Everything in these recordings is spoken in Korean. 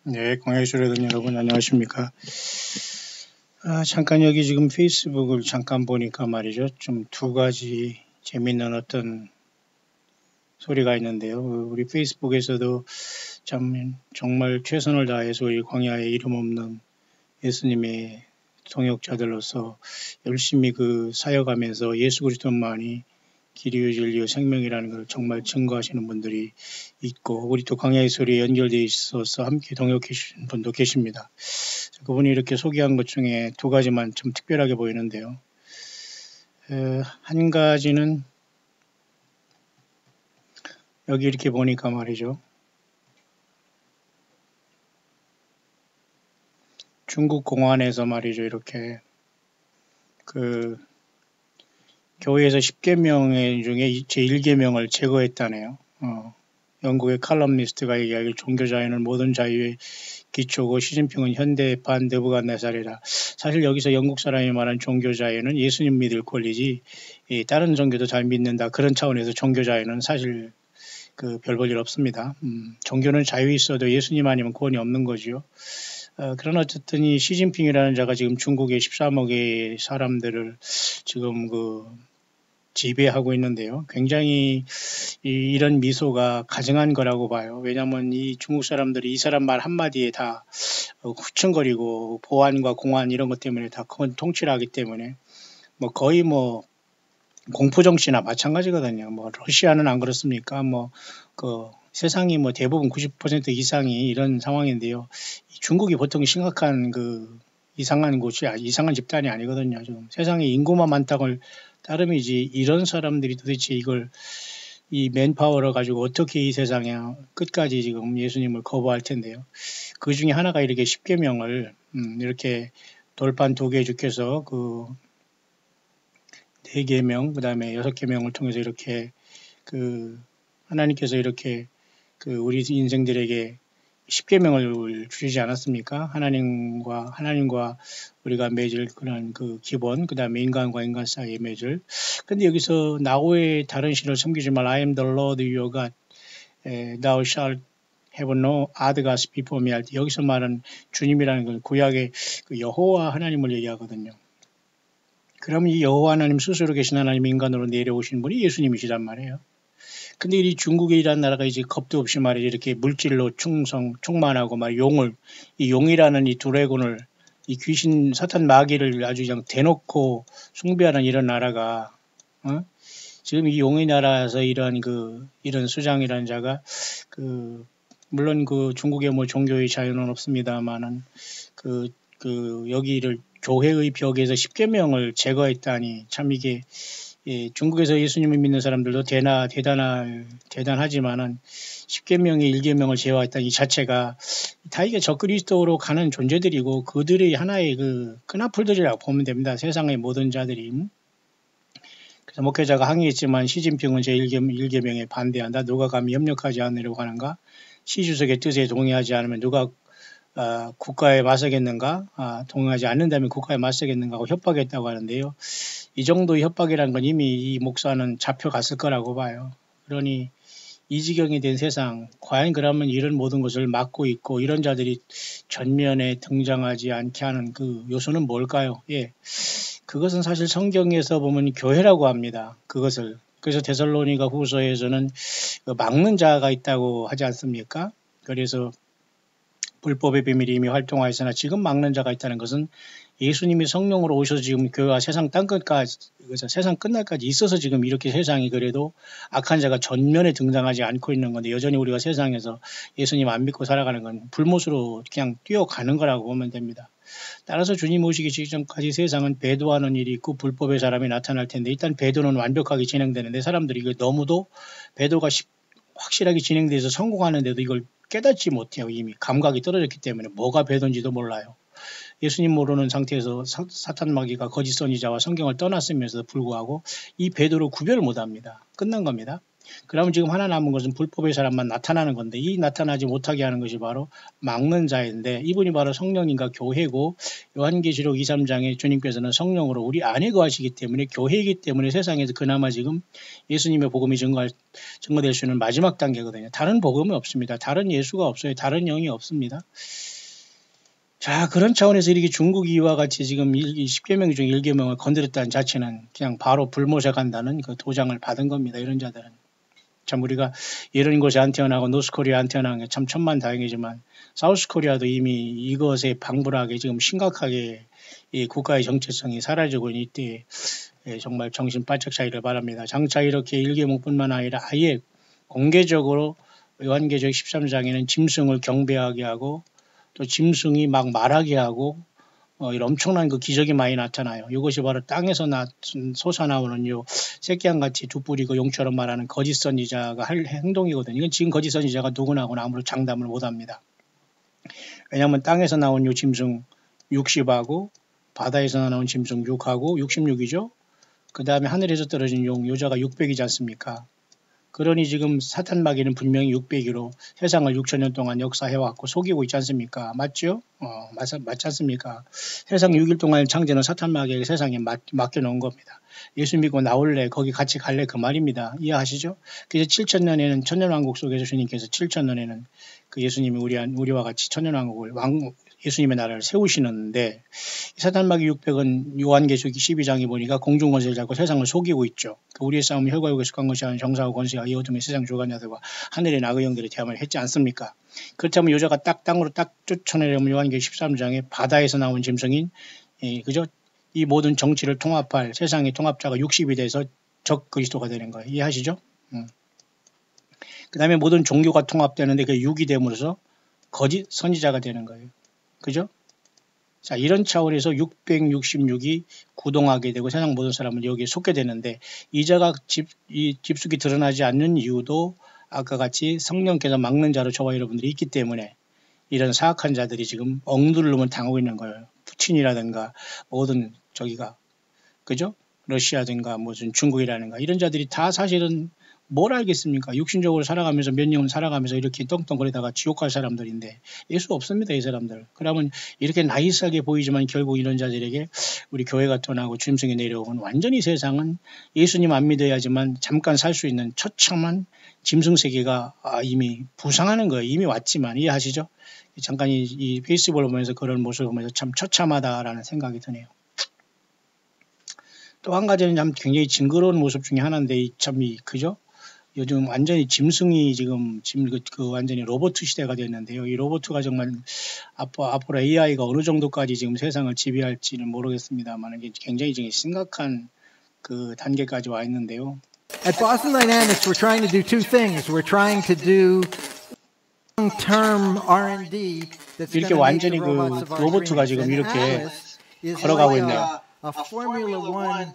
네, 광야수레던 여러분 안녕하십니까? 잠깐 여기 지금 페이스북을 잠깐 보니까 말이죠. 좀 두 가지 재밌는 어떤 소리가 있는데요. 우리 페이스북에서도 참 정말 최선을 다해서 우리 광야에 이름 없는 예수님의 동역자들로서 열심히 사역하면서 예수 그리스도만이 길이요 진리요 생명이라는 걸 정말 증거하시는 분들이 있고, 우리 또 광야의 소리에 연결되어 있어서 함께 동역해 주신 분도 계십니다. 그분이 이렇게 소개한 것 중에 두 가지만 좀 특별하게 보이는데요. 한 가지는 여기 이렇게 보니까 말이죠. 중국 공안에서 말이죠. 이렇게 교회에서 10계명 중에 제1계명을 제거했다네요. 영국의 칼럼니스트가 얘기하길 종교자유는 모든 자유의 기초고 시진핑은 현대 반드부갓네살이라. 사실 여기서 영국 사람이 말한 종교자유는 예수님 믿을 권리지 다른 종교도 잘 믿는다. 그런 차원에서 종교자유는 사실 별 볼 일 없습니다. 종교는 자유 있어도 예수님 아니면 구원이 없는 거죠. 그러나 어쨌든 이 시진핑이라는 자가 지금 중국의 13억의 사람들을 지금 지배하고 있는데요. 굉장히 이런 미소가 가증한 거라고 봐요. 왜냐하면 이 중국 사람들이 이 사람 말 한마디에 다 후청거리고 보안과 공안 이런 것 때문에 다 큰 통치를 하기 때문에 거의 공포정치나 마찬가지거든요. 러시아는 안 그렇습니까? 세상이 대부분 90% 이상이 이런 상황인데요. 중국이 보통 심각한 이상한 이상한 집단이 아니거든요. 좀 세상에 인구만 많다고 따름이지 이런 사람들이 도대체 이 맨파워를 가지고 어떻게 이 세상에 끝까지 지금 예수님을 거부할 텐데요. 그 중에 하나가 이렇게 10계명을 이렇게 돌판 2개 주께서 4계명 그다음에 6계명을 통해서 이렇게 하나님께서 이렇게 우리 인생들에게 10계명을 주시지 않았습니까? 하나님과 우리가 맺을 그런 기본, 그 다음에 인간과 인간 사이에 맺을. 근데 여기서 나의 다른 신을 섬기지 말라. I am the Lord your God. Thou shalt have no other gods before me 할 때 여기서 말하는 주님이라는 건 구약의 여호와 하나님을 얘기하거든요. 그럼 이 여호와 하나님 스스로 계신 하나님 인간으로 내려오신 분이 예수님이시란 말이에요. 근데 이 중국이라는 나라가 이제 겁도 없이 말이죠. 이렇게 물질로 충만하고 이 용이라는 이 드래곤을 이 귀신 사탄 마귀를 아주 그냥 대놓고 숭배하는 이런 나라가, 지금 이 용의 나라에서 이런 수장이라는 자가 물론 중국에 종교의 자유는 없습니다만은 여기를 교회의 벽에서 10계명을 제거했다니 참 이게 중국에서 예수님을 믿는 사람들도 대단하지만은 10계명의 1계명을 제어했다는 이 자체가 다 이게 적그리스도로 가는 존재들이고 그들의 하나의 끈앞풀들이라고 보면 됩니다. 세상의 모든 자들이. 그래서 목회자가 항의했지만 시진핑은 제1계명에 반대한다. 누가 감히 협력하지 않으려고 하는가? 시 주석의 뜻에 동의하지 않으면 누가 국가에 맞서겠는가? 동의하지 않는다면 국가에 맞서겠는가 하고 협박했다고 하는데요. 이 정도의 협박이라는 건 이미 이 목사는 잡혀갔을 거라고 봐요. 그러니 이 지경이 된 세상, 과연 그러면 이런 모든 것을 막고 있고 이런 자들이 전면에 등장하지 않게 하는 요소는 뭘까요? 그것은 사실 성경에서 보면 교회라고 합니다. 그것을. 그래서 데살로니가 후서에서는 막는 자가 있다고 하지 않습니까? 그래서 불법의 비밀이 이미 활동하였으나 지금 막는 자가 있다는 것은 예수님이 성령으로 오셔서 지금 교회가 세상 끝날까지 있어서 지금 이렇게 세상이 그래도 악한 자가 전면에 등장하지 않고 있는 건데 여전히 우리가 세상에서 예수님 안 믿고 살아가는 건 불못으로 그냥 뛰어가는 거라고 보면 됩니다. 따라서 주님 오시기 직전까지 세상은 배도하는 일이 있고 불법의 사람이 나타날 텐데 일단 배도는 완벽하게 진행되는데 사람들이 이걸 너무도 배도가 확실하게 진행돼서 성공하는데도 이걸 깨닫지 못해요. 이미 감각이 떨어졌기 때문에 뭐가 배도인지도 몰라요. 예수님 모르는 상태에서 사탄 마귀가 거짓 선지자와 성경을 떠났으면서도 불구하고 이 배도를 구별을 못합니다. 끝난 겁니다. 그러면 지금 하나 남은 것은 불법의 사람만 나타나는 건데 이 나타나지 못하게 하는 것이 바로 막는 자인데 이분이 바로 성령님과 교회고 요한계시록 2, 3장에 주님께서는 성령으로 우리 안에 거하시기 때문에 교회이기 때문에 세상에서 그나마 지금 예수님의 복음이 증거될 수 있는 마지막 단계거든요. 다른 복음이 없습니다. 다른 예수가 없어요. 다른 영이 없습니다. 자, 그런 차원에서 이렇게 중국 이와 같이 지금 10계명 중 1계명을 건드렸다는 자체는 그냥 바로 불모색한다는 그 도장을 받은 겁니다. 이런 자들은. 참 우리가 이런 곳에 안 태어나고 노스코리아 안 태어난 게 참 천만다행이지만 사우스코리아도 이미 이것에 방불하게 지금 심각하게 이 국가의 정체성이 사라지고 있는 이때 정말 정신 바짝 차리를 바랍니다. 장차 이렇게 1계명뿐만 아니라 아예 공개적으로 요한계시록 13장에는 짐승을 경배하게 하고 또 짐승이 막 말하게 하고 이런 엄청난 그 기적이 많이 나타나요. 이것이 바로 땅에서 솟아나오는 요 새끼양같이 두 뿔이고 용처럼 말하는 거짓 선지자가 할 행동이거든요. 이건 지금 거짓 선지자가 누구나하고나 아무런 장담을 못합니다. 왜냐하면 땅에서 나온 요 짐승 60하고 바다에서 나온 짐승 6하고 66이죠. 그 다음에 하늘에서 떨어진 용 요자가 600이지 않습니까? 그러니 지금 사탄 마귀는 분명히 600이로 세상을 6천년 동안 역사해왔고 속이고 있지 않습니까? 맞죠? 맞지 않습니까? 세상 6일 동안 창조는 사탄 마귀에게 세상에 맡겨놓은 겁니다. 예수 믿고 나올래 거기 같이 갈래 그 말입니다. 이해하시죠? 그래서 7천년에는 천년왕국 속에서 주님께서 7천년에는 그 예수님이 우리와 같이 천년왕국을 예수님의 나라를 세우시는데 사탄 마귀 600은 요한계시록 12장에 보니까 공중권세를 잡고 세상을 속이고 있죠. 우리의 싸움은 혈과 육에 속한 것이 아닌 정사와 권세와 이 어둠의 세상 주관자들과 하늘의 악의 영들의 대함을 했지 않습니까? 그렇다면 여자가 땅으로 딱 쫓아내려면 요한계시록 13장에 바다에서 나온 짐승인 그죠? 이 모든 정치를 통합할 세상의 통합자가 60이 돼서 적 그리스도가 되는 거예요. 이해하시죠? 그 다음에 모든 종교가 통합되는데 그 6이 됨으로써 거짓 선지자가 되는 거예요. 그죠? 자, 이런 차원에서 666이 구동하게 되고 세상 모든 사람은 여기에 속게 되는데 이자가 집숙이 드러나지 않는 이유도 아까 같이 성령께서 막는 자로 저와 여러분들이 있기 때문에 이런 사악한 자들이 지금 억누름을 당하고 있는 거예요. 푸틴이라든가 모든 저기가 그죠? 러시아든가 무슨 중국이라든가 이런 자들이 다 사실은 뭘 알겠습니까? 육신적으로 살아가면서 몇 년 살아가면서 이렇게 떵떵거리다가 지옥 갈 사람들인데 예수 없습니다. 이 사람들. 그러면 이렇게 나이스하게 보이지만 결국 이런 자들에게 우리 교회가 떠나고 주님성에 내려오면 완전히 세상은 예수님 안 믿어야지만 잠깐 살 수 있는 처참한 짐승세계가 이미 부상하는 거예요. 이미 왔지만 이해하시죠? 잠깐 이 페이스북을 보면서 그런 모습을 보면서 참 처참하다라는 생각이 드네요. 또 한 가지는 참 굉장히 징그러운 모습 중에 하나인데 그죠? 요즘 완전히 짐승이 지금 완전히 로봇 시대가 됐는데요. 이 로봇가 정말 앞으로 AI가 어느 정도까지 지금 세상을 지배할지는 모르겠습니다만 이게 굉장히 지금 심각한 그 단계까지 와 있는데요. At Boston Dynamics, we're trying to do two things. We're trying to do long-term R&D that's 이렇게 완전히 그 로봇가 지금 이렇게 걸어가고 있네요. A Formula One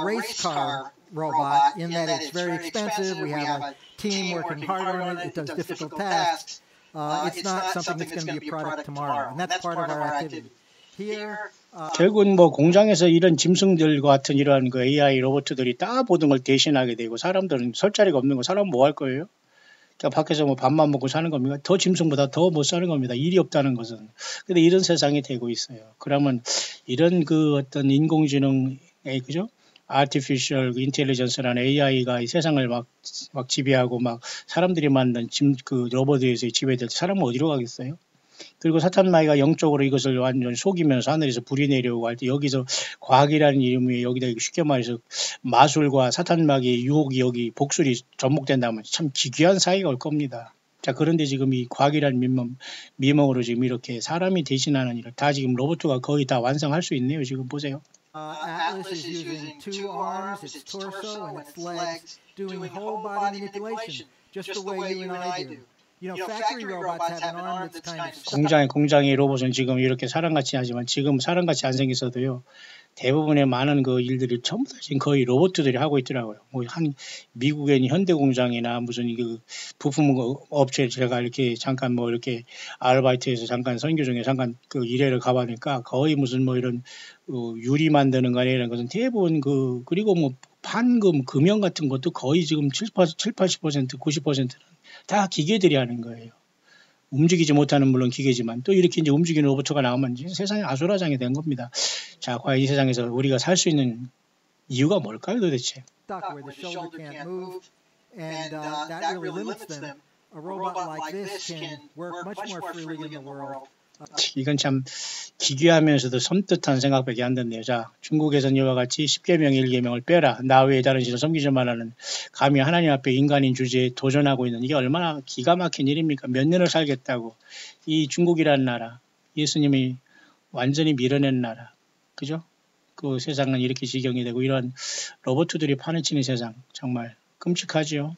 race car robot in that it's very expensive. We have a team working hard on it. It does difficult tasks. It's not something that's going to be a product tomorrow, and that's part of our activity. Here, 결국은 뭐 공장에서 이런 짐승들과 같은 이러한 그 AI 로봇들이 다 모든 걸 대신하게 되고 사람들은 설 자리가 없는 거 사람 뭐 할 거예요? 그러니까 밖에서 뭐 밥만 먹고 사는 겁니까? 더 짐승보다 더 못 사는 겁니다. 일이 없다는 것은. 근데 이런 세상이 되고 있어요. 그러면 이런 그 어떤 인공지능, 그죠? Artificial Intelligence라는 AI가 이 세상을 막 지배하고 막 사람들이 만든 그 로봇에 의해서 지배될 때 사람은 어디로 가겠어요? 그리고 사탄 마귀가 영적으로 이것을 완전 속이면서 하늘에서 불이 내려오고 할 때 여기서 과학이라는 이름이 여기다 쉽게 말해서 마술과 사탄 마귀의 유혹이 여기 복술이 접목된다면 참 기괴한 사이가 올 겁니다. 자, 그런데 지금 이 과학이라는 미명으로 지금 이렇게 사람이 대신하는 일을 다 지금 로봇가 거의 다 완성할 수 있네요. 지금 보세요. Atlas is using two arms, its torso, and its legs, doing whole body manipulation, just the way you and I do. You know, factory robots have an arm that's kind of 공장의 로봇은 지금 이렇게 사람같이 하지만 지금 사람같이 안 생겼어도요. 대부분의 많은 그 일들을 전부 다 지금 거의 로봇들이 하고 있더라고요. 뭐 미국의 현대공장이나 무슨 그 부품 업체 제가 이렇게 잠깐 뭐 이렇게 아르바이트에서 잠깐 선교 중에 잠깐 그 일회를 가보니까 거의 무슨 뭐 이런 유리 만드는 거나 이런 것은 대부분 그리고 뭐 판금, 금연 같은 것도 거의 지금 80%, 90%는 다 기계들이 하는 거예요. 움직이지 못하는 물론 기계지만 또 이렇게 이제 움직이는 로봇가 나오면 이제 세상이 아수라장이 된 겁니다. 자, 과연 이 세상에서 우리가 살 수 있는 이유가 뭘까요, 도대체? Where the shoulder can't move, and that really limits them. A robot like this can work much more freely in the world. 이건 참 기괴하면서도 섬뜩한 생각밖에 안 듣네요. 자, 중국에서는 이와 같이 10계명 1계명을 빼라. 나 외에 다른 신을 섬기지 말라는 감히 하나님 앞에 인간인 주제에 도전하고 있는 이게 얼마나 기가 막힌 일입니까? 몇 년을 살겠다고. 이 중국이라는 나라, 예수님이 완전히 밀어낸 나라. 그죠? 그 세상은 이렇게 지경이 되고 이런 로봇들이 판을 치는 세상 정말 끔찍하지요.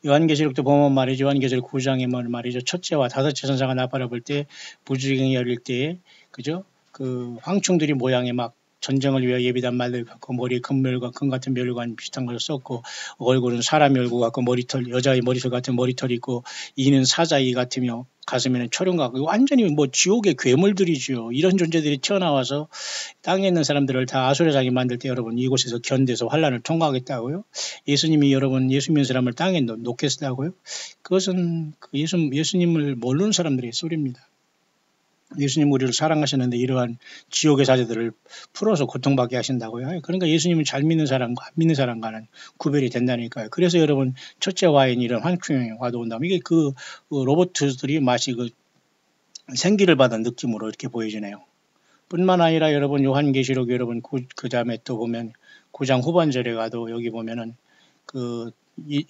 요한계시록도 보면 말이죠. 요한계시록 9장에 말이죠. 첫째와 다섯째 천사가 나팔을 불 때 부주경이 열릴 때에 그죠? 그 황충들이 모양에 막 전쟁을 위하여 예비단 말들 갖고 머리에 금멸과 금 같은 멸관 비슷한 걸 썼고 얼굴은 사람의 얼굴 같고 머리털 여자의 머리털 같은 머리털이 있고 이는 사자이 같으며 가슴에는 초령 같고 완전히 뭐 지옥의 괴물들이죠. 이런 존재들이 튀어나와서 땅에 있는 사람들을 다 아수라장에 만들 때 여러분 이곳에서 견뎌서 환란을 통과하겠다고요? 예수님이 여러분 예수 믿는 사람을 땅에 놓겠다고요? 그것은 예수님을 모르는 사람들의 소리입니다. 예수님 우리를 사랑하셨는데 이러한 지옥의 사제들을 풀어서 고통받게 하신다고요. 그러니까 예수님은 잘 믿는 사람과 안 믿는 사람과는 구별이 된다니까요. 그래서 여러분 첫째 와인 이런 환풍화도 온다면 이게 그 로봇들이 마치 그 생기를 받은 느낌으로 이렇게 보여지네요. 뿐만 아니라 여러분 요한계시록 여러분 그 다음에 또 보면 9장 후반절에 가도 여기 보면은 그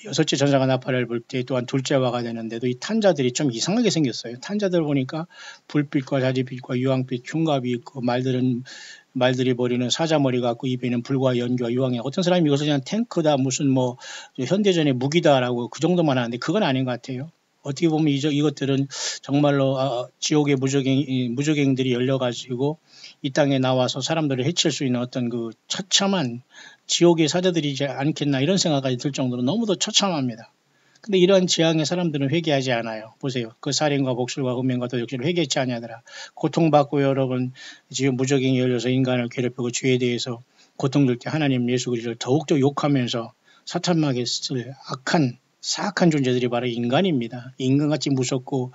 여섯째 천사가 나팔을 불 때 또한 둘째화가 되는데도 이 탄자들이 좀 이상하게 생겼어요. 탄자들 보니까 불빛과 자지빛과 유황빛 흉갑이 있고 말들이 버리는 사자머리 같고 입에는 불과 연기와 유황이 어떤 사람이 이것을 그냥 탱크다 무슨 뭐 현대전의 무기다라고 그 정도만 하는데 그건 아닌 것 같아요. 어떻게 보면 이것들은 정말로 지옥의 무적행들이 열려가지고 이 땅에 나와서 사람들을 해칠 수 있는 어떤 그 처참한 지옥의 사자들이지 않겠나 이런 생각까지 들 정도로 너무도 처참합니다. 근데 이러한 지향의 사람들은 회개하지 않아요. 보세요. 그 살인과 복술과 음행과 도적질을 회개치 아니하더라. 고통받고 여러분 지금 무적행이 열려서 인간을 괴롭히고 죄에 대해서 고통줄 때 하나님 예수 그리스도를 더욱더 욕하면서 사탄막에 쓸 악한 사악한 존재들이 바로 인간입니다. 인간같이 무섭고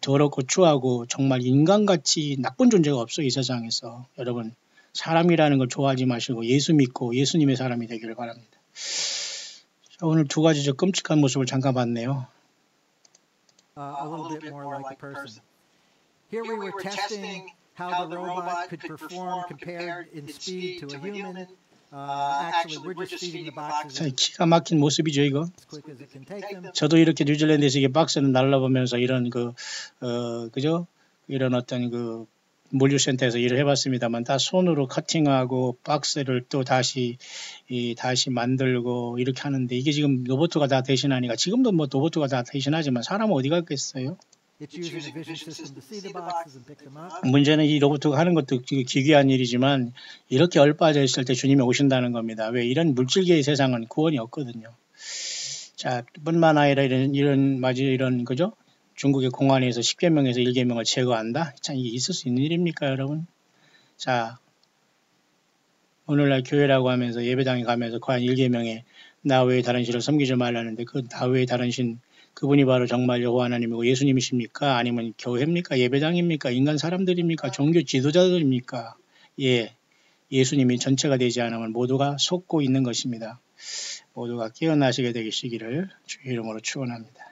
더럽고 추하고 정말 인간같이 나쁜 존재가 없어요. 이 세상에서. 여러분 사람이라는 걸 좋아하지 마시고 예수 믿고 예수님의 사람이 되기를 바랍니다. 자, 오늘 두 가지 저 끔찍한 모습을 잠깐 봤네요. A little bit more like a person. Here we were testing how the robot could perform compared in speed to a human. Actually, we're just feeding the boxes. 자, 기가 막힌 모습이죠, 이거. As quick as it can take them. 저도 이렇게 뉴질랜드에서 이게 박스를 날라보면서 이런 그죠? 이런 어떤 그 물류센터에서 일을 해봤습니다만 다 손으로 커팅하고 박스를 또 다시 만들고 이렇게 하는데 이게 지금 로봇가 다 대신하니까 지금도 뭐 로봇가 다 대신하지만 사람은 어디 갔겠어요? It's using a vision system to see the boxes and pick them up. 문제는 이 로봇가 하는 것도 기괴한 일이지만 이렇게 얼빠져 있을 때 주님이 오신다는 겁니다. 왜 이런 물질계의 세상은 구원이 없거든요. 자, 뿐만 아니라 이런 그죠? 중국의 공안에서 10계명에서 1계명을 제거한다? 참 이게 있을 수 있는 일입니까, 여러분? 자, 오늘날 교회라고 하면서 예배당에 가면서 과연 1계명에 나 외에 다른 신을 섬기지 말라는데 그 나 외에 다른 신 그분이 바로 정말 여호와 하나님이고 예수님이십니까? 아니면 교회입니까? 예배당입니까? 인간 사람들입니까? 종교 지도자들입니까? 예, 예수님이 전체가 되지 않으면 모두가 속고 있는 것입니다. 모두가 깨어나시게 되시기를 주의 이름으로 축원합니다.